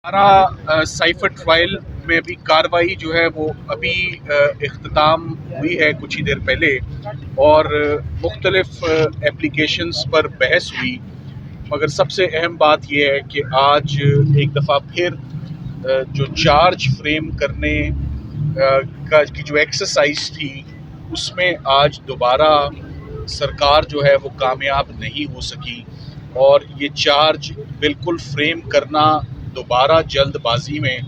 हमारा cipher trial में भी कार्रवाई जो है वो अभी इख्तिताम हुई है कुछ ही देर पहले और मुख्तलिफ एप्लीकेशंस पर बहस हुई। मगर सबसे अहम बात यह है कि आज एक दफ़ा फिर जो चार्ज फ्रेम करने का की जो एक्सरसाइज थी उसमें आज दोबारा सरकार जो है वो कामयाब नहीं हो सकी और ये चार्ज बिल्कुल फ्रेम करना दोबारा जल्दबाजी में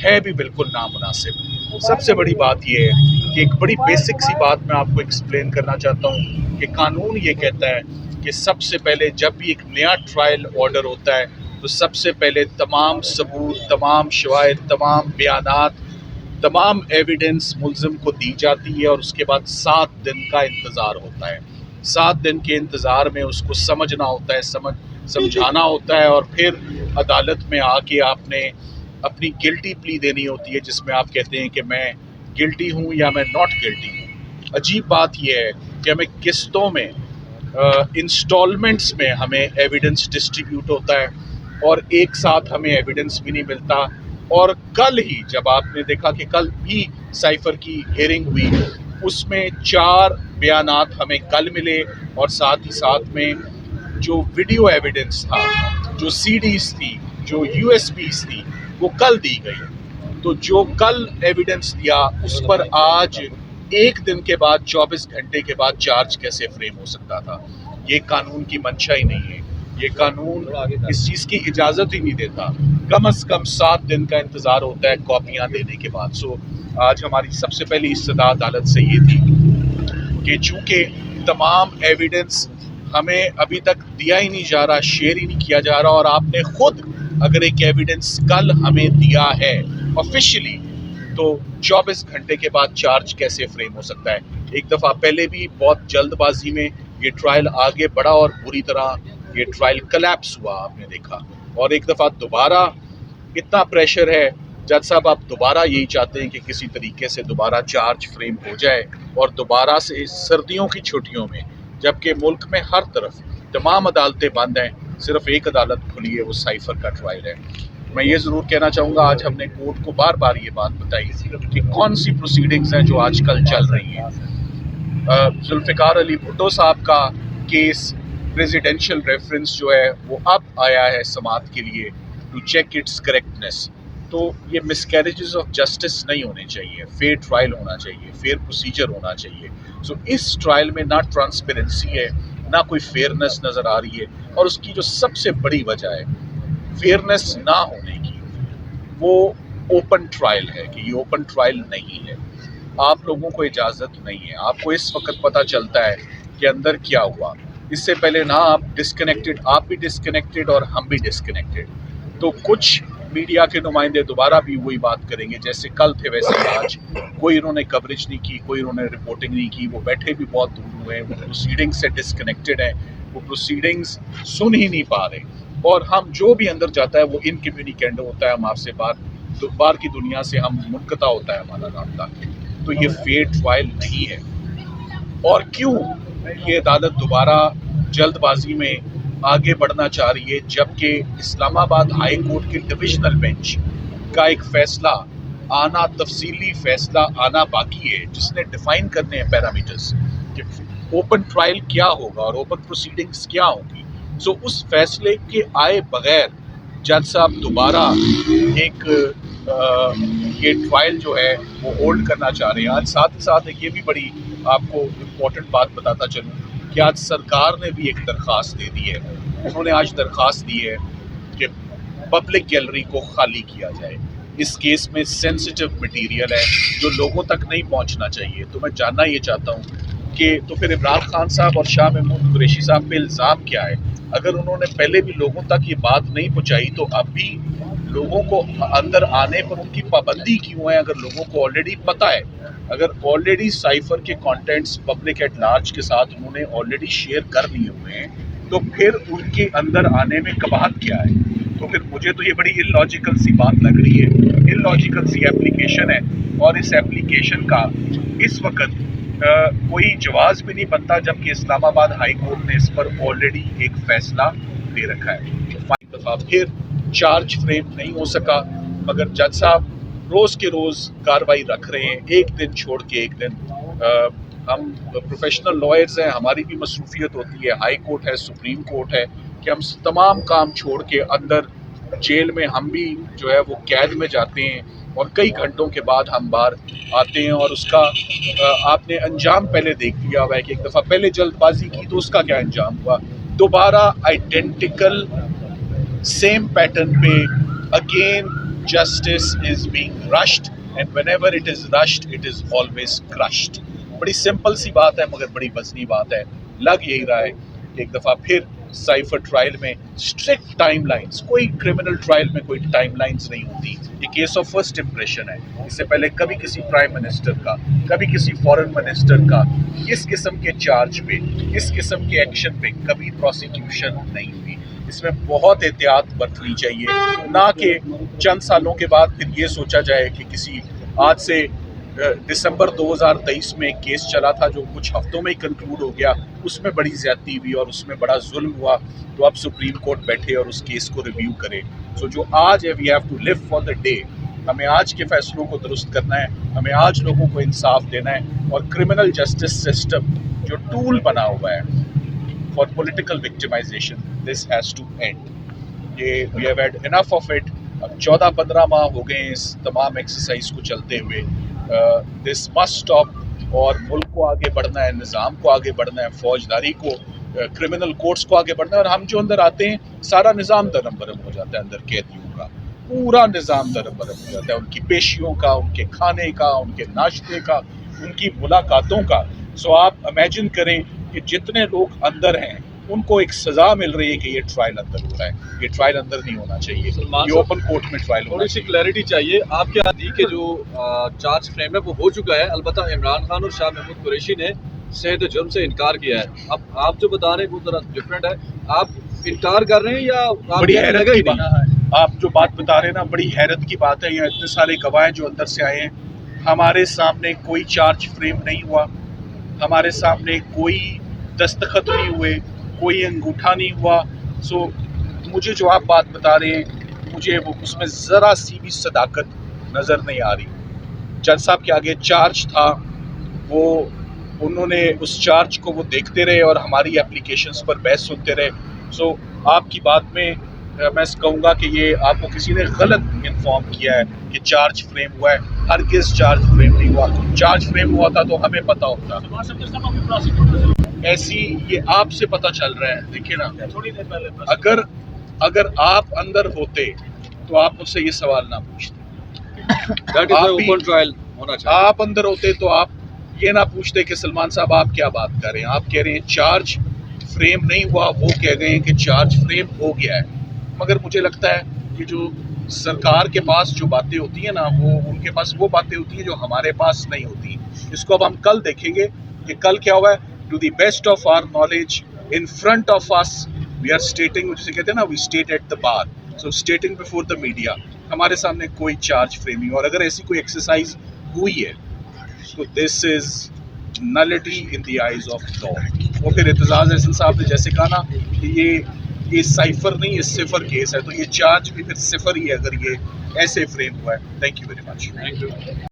है भी बिल्कुल नामुनासिब। सबसे बड़ी बात यह है कि एक बड़ी बेसिक सी बात मैं आपको एक्सप्लेन करना चाहता हूँ कि कानून ये कहता है कि सबसे पहले जब भी एक नया ट्रायल ऑर्डर होता है तो सबसे पहले तमाम सबूत, तमाम शवाहिद, तमाम बयानात, तमाम एविडेंस मुल्ज़िम को दी जाती है और उसके बाद 7 दिन का इंतज़ार होता है। 7 दिन के इंतज़ार में उसको समझना होता है, समझाना होता है और फिर अदालत में आके आपने अपनी गिल्टी प्ली देनी होती है जिसमें आप कहते हैं कि मैं गिल्टी हूँ या मैं नॉट गिल्टी हूँ। अजीब बात यह है कि हमें किस्तों में इंस्टॉलमेंट्स में हमें एविडेंस डिस्ट्रीब्यूट होता है और एक साथ हमें एविडेंस भी नहीं मिलता। और कल ही जब आपने देखा कि कल भी साइफर की हियरिंग हुई उसमें 4 बयानात हमें कल मिले और साथ ही साथ में जो वीडियो एविडेंस था, जो सीडीज थी, जो यूएसबीज थी वो कल दी गई। तो जो कल एविडेंस दिया उस पर आज एक दिन के बाद 24 घंटे के बाद चार्ज कैसे फ्रेम हो सकता था? ये कानून की मंशा ही नहीं है। ये कानून इस चीज़ की इजाज़त ही नहीं देता। कम से कम 7 दिन का इंतज़ार होता है कॉपियाँ देने के बाद। सो आज हमारी सबसे पहली इस्तदा अदालत से ये थी कि चूँकि तमाम एविडेंस हमें अभी तक दिया ही नहीं जा रहा, शेयर ही नहीं किया जा रहा और आपने खुद अगर एक एविडेंस कल हमें दिया है ऑफिशियली तो 24 घंटे के बाद चार्ज कैसे फ्रेम हो सकता है? एक दफ़ा पहले भी बहुत जल्दबाजी में ये ट्रायल आगे बढ़ा और बुरी तरह ये ट्रायल कलैप्स हुआ, आपने देखा। और एक दफ़ा दोबारा इतना प्रेशर है, जज साहब आप दोबारा यही चाहते हैं कि किसी तरीके से दोबारा चार्ज फ्रेम हो जाए और दोबारा से सर्दियों की छुट्टियों में, जबकि मुल्क में हर तरफ तमाम अदालतें बंद हैं, सिर्फ एक अदालत खुली है, वो साइफर का ट्रायल है। मैं ये ज़रूर कहना चाहूँगा, आज हमने कोर्ट को बार बार ये बात बताई कि कौन सी प्रोसीडिंग्स हैं जो आजकल चल रही हैं। जुल्फ़िकार अली भुट्टो साहब का केस प्रेसिडेंशियल रेफरेंस जो है वो अब आया है समाअत के लिए टू चेक इट्स करेक्टनेस। तो ये मिसकैरेजेस ऑफ जस्टिस नहीं होने चाहिए, फेयर ट्रायल होना चाहिए, फेयर प्रोसीजर होना चाहिए। सो इस ट्रायल में ना ट्रांसपेरेंसी है, ना कोई फेयरनेस नज़र आ रही है और उसकी जो सबसे बड़ी वजह है फेयरनेस ना होने की, वो ओपन ट्रायल है कि ये ओपन ट्रायल नहीं है। आप लोगों को इजाज़त नहीं है, आपको इस वक्त पता चलता है कि अंदर क्या हुआ। इससे पहले ना आप डिस्कनेक्टेड, आप भी डिस्कनेक्टेड और हम भी डिस्कनेक्टेड। तो कुछ मीडिया के नुमाइंदे दोबारा भी वही बात करेंगे जैसे कल थे वैसे आज। कोई उन्होंने कवरेज नहीं की, कोई उन्होंने रिपोर्टिंग नहीं की, वो बैठे भी बहुत दूर हुए हैं, वो प्रोसीडिंग से डिस्कनेक्टेड हैं, वो प्रोसीडिंग्स सुन ही नहीं पा रहे। और हम जो भी अंदर जाता है वो इनकम्युनिकेंट होता है, हम आपसे बाहर की दुनिया से हम मुनक़ता होता है हमारा राब्ता। तो ये फेयर ट्रायल नहीं है। और क्यों ये अदालत दोबारा जल्दबाजी में आगे बढ़ना चाह रही है जबकि इस्लामाबाद हाई कोर्ट के डिविजनल बेंच का एक फ़ैसला आना, तफसीली फ़ैसला आना बाकी है जिसने डिफ़ाइन करने हैं पैरामीटर्स कि ओपन ट्रायल क्या होगा और ओपन प्रोसीडिंग्स क्या होंगी। सो उस फैसले के आए बगैर जज साहब दोबारा एक ये ट्रायल जो है वो होल्ड करना चाह रहे हैं। आज साथ ही साथ एक ये भी बड़ी आपको इम्पोर्टेंट बात बताता चलूँ कि आज सरकार ने भी एक दरख्वास्त दे दी है। उन्होंने आज दरख्वास्त दी है कि पब्लिक गैलरी को खाली किया जाए। इस केस में सेंसिटिव मटेरियल है जो लोगों तक नहीं पहुंचना चाहिए। तो मैं जानना ये चाहता हूँ कि तो फिर इमरान खान साहब और शाह महमूद कुरैशी साहब पे इल्ज़ाम क्या है? अगर उन्होंने पहले भी लोगों तक ये बात नहीं पहुँचाई तो अब भी लोगों को अंदर आने पर उनकी पाबंदी क्यों है? अगर लोगों को ऑलरेडी पता है, अगर ऑलरेडी साइफर के कंटेंट्स पब्लिक एट लार्ज के साथ उन्होंने ऑलरेडी शेयर कर लिए हुए हैं तो फिर उनके अंदर आने में कबाहत क्या है? तो फिर मुझे तो ये बड़ी इलॉजिकल सी बात लग रही है, इलॉजिकल सी एप्लीकेशन है और इस एप्लीकेशन का इस वक्त कोई जवाब भी नहीं बनता जबकि इस्लामाबाद हाई कोर्ट ने इस पर ऑलरेडी एक फैसला दे रखा है। तो एक दफ़ा फिर चार्ज फ्रेम नहीं हो सका, मगर जज साहब रोज़ के रोज़ कार्रवाई रख रहे हैं, एक दिन छोड़ के एक दिन। हम प्रोफेशनल लॉयर्स हैं, हमारी भी मसरूफियत होती है, हाई कोर्ट है, सुप्रीम कोर्ट है, कि हम तमाम काम छोड़ के अंदर जेल में हम भी जो है वो कैद में जाते हैं और कई घंटों के बाद हम बाहर आते हैं, और उसका आपने अंजाम पहले देख लिया हुआ है कि एक दफ़ा पहले जल्दबाजी की तो उसका क्या अंजाम हुआ, दोबारा आइडेंटिकल सेम पैटर्न पे again justice is being rushed, and whenever it is rushed it is always crushed. बड़ी सिंपल सी बात है मगर बड़ी वजनी बात है। लग यही रहा है कि एक दफ़ा फिर साइफर ट्रायल में स्ट्रिक्ट टाइमलाइंस, कोई क्रिमिनल ट्रायल में कोई टाइमलाइंस नहीं होती, ये केस ऑफ फर्स्ट इम्प्रेशन है। इससे पहले कभी किसी प्राइम मिनिस्टर का, कभी किसी फॉरेन मिनिस्टर का इस किस्म के चार्ज पे, इस किस्म के एक्शन पे कभी प्रोसिक्यूशन नहीं हुई। इसमें बहुत एहतियात बरतनी चाहिए, ना कि चंद सालों के बाद फिर ये सोचा जाए कि किसी आज से दिसंबर 2023 में एक केस चला था जो कुछ हफ्तों में ही कंक्लूड हो गया, उसमें बड़ी ज़्यादती हुई और उसमें बड़ा जुल्म हुआ, तो अब सुप्रीम कोर्ट बैठे और उस केस को रिव्यू करे। सो जो आज है, we have to live for the day, हमें आज के फैसलों को दुरुस्त करना है, हमें आज लोगों को इंसाफ देना है, और क्रिमिनल जस्टिस सिस्टम जो टूल बना हुआ है for political victimization, this has to end. ये we have had enough of it. अब 14-15 माह हो गए इस तमाम एक्सरसाइज को चलते हुए। This must stop, और मुल्क को आगे बढ़ना है, निज़ाम को आगे बढ़ना है, फौजदारी को, क्रिमिनल कोर्ट्स को आगे बढ़ना है, और हम जो अंदर आते हैं सारा निज़ाम दरम बरम हो जाता है, अंदर कैदियों का पूरा निज़ाम दरम बरम हो जाता है, उनकी पेशियों का, उनके खाने का, उनके नाश्ते का, उनकी मुलाकातों का। सो आप इमेजिन करें कि जितने लोग अंदर हैं उनको एक सज़ा मिल रही है कि ये ट्रायल अंदर हो रहा है, ये ट्रायल अंदर नहीं होना चाहिए, ये ओपन कोर्ट में ट्रायल होना थोड़ी सी क्लैरिटी चाहिए आपके यहाँ दी कि जो चार्ज फ्रेम है वो हो चुका है, अलबत्ता इमरान खान और शाह महमूद कुरैशी ने सेहत जुर्म से इनकार किया है। अब आप जो बता रहे हैं वो ज़रा डिफरेंट है, आप इनकार कर रहे हैं या बड़ी हैरत की बात है, आप जो बात बता रहे हैं ना, बड़ी हैरत की बात है। यहाँ इतने सारे गवाह जो अंदर से आए हैं, हमारे सामने कोई चार्ज फ्रेम नहीं हुआ, हमारे सामने कोई दस्तखत नहीं हुए, कोई अंगूठा नहीं हुआ। सो मुझे जो आप बात बता रहे हैं, मुझे वो उसमें ज़रा सी भी सदाकत नज़र नहीं आ रही। जज साहब के आगे चार्ज था, वो उन्होंने उस चार्ज को वो देखते रहे और हमारी एप्लीकेशंस पर बहस सुनते रहे। सो आपकी बात में मैं कहूँगा कि ये आपको किसी ने गलत इन्फॉर्म किया है कि चार्ज फ्रेम हुआ है, हरगिज़ चार्ज फ्रेम नहीं हुआ। चार्ज फ्रेम हुआ था तो हमें पता होता। ऐसी ये आपसे पता चल रहा है, देखिए ना, थोड़ी देर पहले अगर आप अंदर होते तो आप मुझसे ये सवाल ना पूछते। ओपन ट्रायल होना चाहिए। आप अंदर होते तो आप ये ना पूछते कि सलमान साहब आप क्या बात कर रहे हैं, आप कह रहे हैं चार्ज फ्रेम नहीं हुआ, वो कह गए हैं कि चार्ज फ्रेम हो गया है। मगर मुझे लगता है कि जो सरकार के पास जो बातें होती हैं ना, वो उनके पास वो बातें होती हैं जो हमारे पास नहीं होती। इसको अब हम कल देखेंगे कि कल क्या हुआ है। To the best of our knowledge, in front of us we are stating, जिसे कहते हैं ना, we state at the bar, so stating before the media, हमारे सामने कोई चार्ज फ्रेम नहीं। और अगर ऐसी कोई एक्सरसाइज हुई है तो this is nullity in the eyes of law. वो फिर एतजाज़ एहसन साहब ने जैसे कहा ना कि ये साइफर नहीं, ये सिफर केस है, तो ये चार्ज भी फिर सिफर ही है अगर ये ऐसे फ्रेम हुआ है। Thank you very much. Thank you.